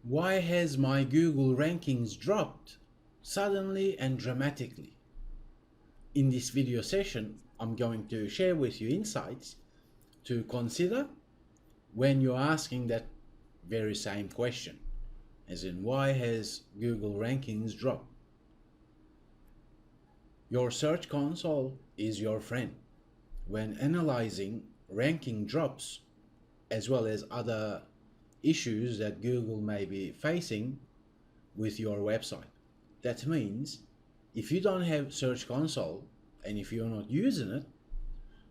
Why has my Google rankings dropped suddenly and dramatically? In this video session, I'm going to share with you insights to consider when you're asking that very same question, as in why has Google rankings dropped? Your search console is your friend when analyzing ranking drops as well as other issues that Google may be facing with your website. That means if you don't have Search Console and if you're not using it,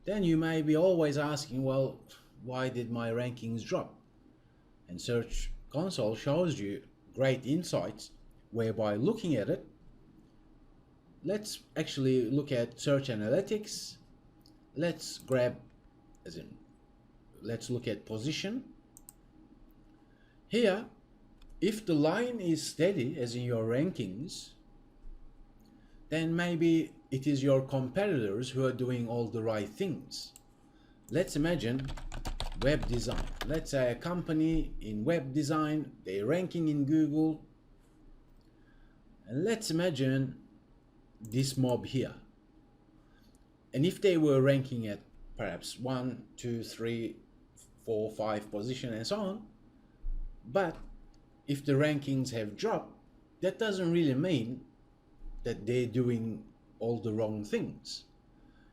then you may be always asking, well, why did my rankings drop? And Search Console shows you great insights whereby looking at it, let's actually look at Search Analytics. Let's grab, let's look at position. Here, if the line is steady, as in your rankings, then maybe it is your competitors who are doing all the right things. Let's imagine web design. Let's say a company in web design, they're ranking in Google. And let's imagine this mob here. And if they were ranking at perhaps 1, 2, 3, 4, 5 position and so on, but if the rankings have dropped, that doesn't really mean that they're doing all the wrong things.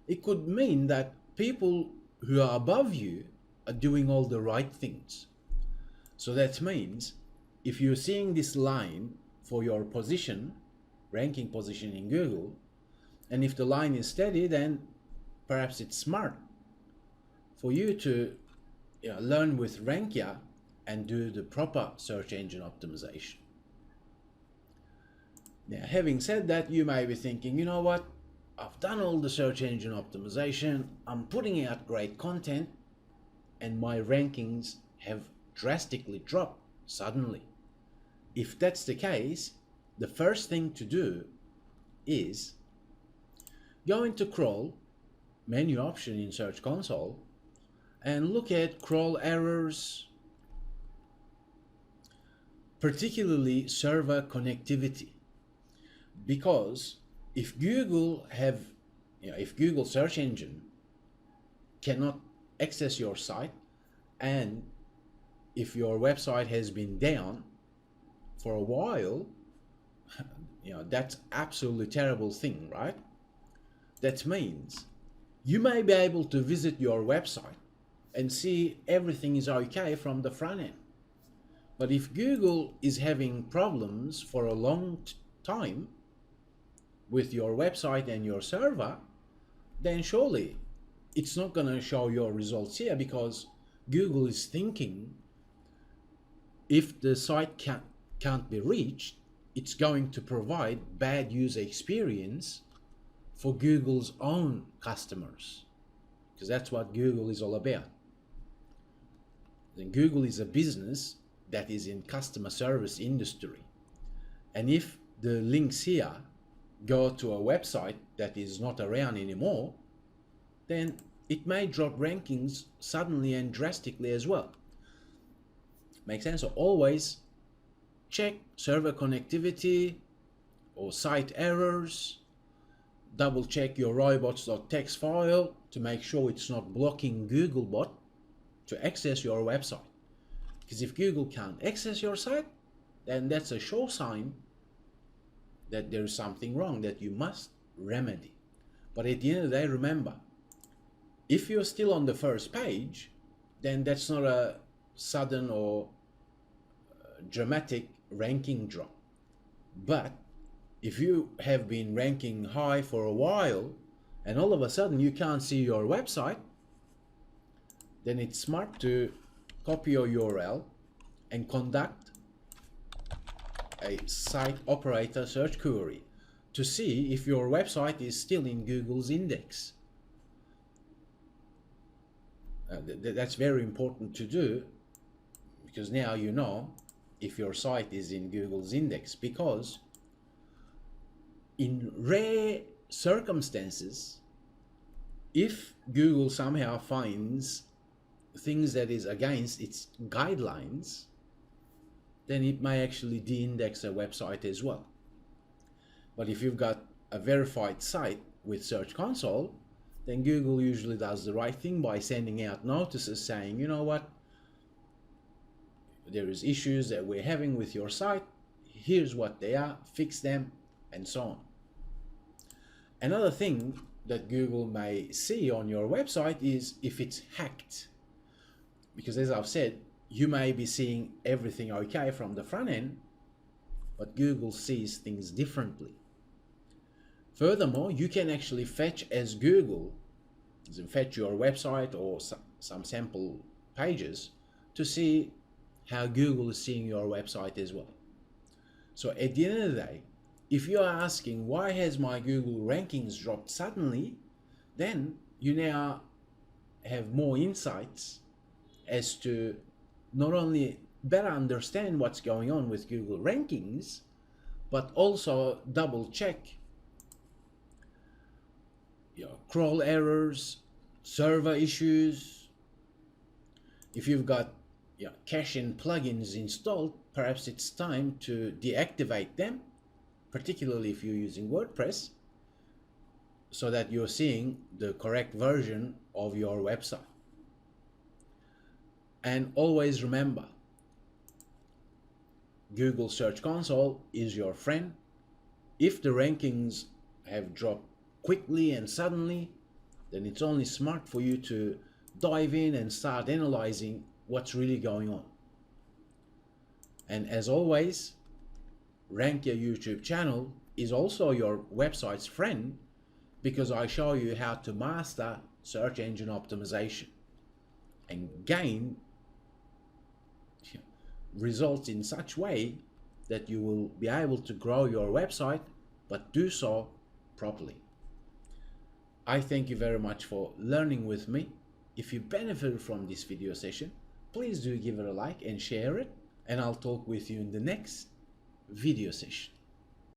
It could mean that people who are above you are doing all the right things. So that means if you're seeing this line for your position, ranking position in Google, and if the line is steady, then perhaps it's smart for you to learn with Rankia and do the proper search engine optimization. Now, having said that, you may be thinking, you know what? I've done all the search engine optimization, I'm putting out great content, and my rankings have drastically dropped suddenly. If that's the case, the first thing to do is go into crawl, menu option in Search Console, and look at crawl errors, particularly server connectivity. Because if Google if Google search engine cannot access your site, and if your website has been down for a while, that's absolutely terrible thing, right? That means you may be able to visit your website and see everything is okay from the front end. But if Google is having problems for a long time with your website and your server, then surely it's not going to show your results here, because Google is thinking if the site can't be reached, it's going to provide bad user experience for Google's own customers, because that's what Google is all about. Then Google is a business that is in customer service industry, and if the links here go to a website that is not around anymore, then it may drop rankings suddenly and drastically as well. Make sense? So always check server connectivity or site errors, double check your robots.txt file to make sure it's not blocking Googlebot to access your website. Because if Google can't access your site, then that's a sure sign that there's something wrong that you must remedy. But at the end of the day, remember, if you're still on the first page, then that's not a sudden or dramatic ranking drop. But if you have been ranking high for a while and all of a sudden you can't see your website, then it's smart to copy your URL and conduct a site operator search query to see if your website is still in Google's index. That's very important to do, because now you know if your site is in Google's index, because in rare circumstances, if Google somehow finds things that is against its guidelines, then it may actually de-index a website as well. But if you've got a verified site with Search Console, then Google usually does the right thing by sending out notices saying, you know what, there is issues that we're having with your site, here's what they are, fix them, and so on. Another thing that Google may see on your website is if it's hacked. Because as I've said, you may be seeing everything okay from the front end, but Google sees things differently. Furthermore, you can actually fetch as Google, fetch your website or some sample pages to see how Google is seeing your website as well. So at the end of the day, if you are asking why has my Google rankings dropped suddenly, then you now have more insights as to not only better understand what's going on with Google rankings, but also double check crawl errors, server issues. If you've got cache-in plugins installed, perhaps it's time to deactivate them, particularly if you're using WordPress, so that you're seeing the correct version of your website. And always remember, Google Search Console is your friend. If the rankings have dropped quickly and suddenly, then it's only smart for you to dive in and start analyzing what's really going on. And as always, Rank Your YouTube channel is also your website's friend, because I show you how to master search engine optimization and gain results in such way that you will be able to grow your website, but do so properly. I thank you very much for learning with me. If you benefited from this video session, please do give it a like and share it, and I'll talk with you in the next video session.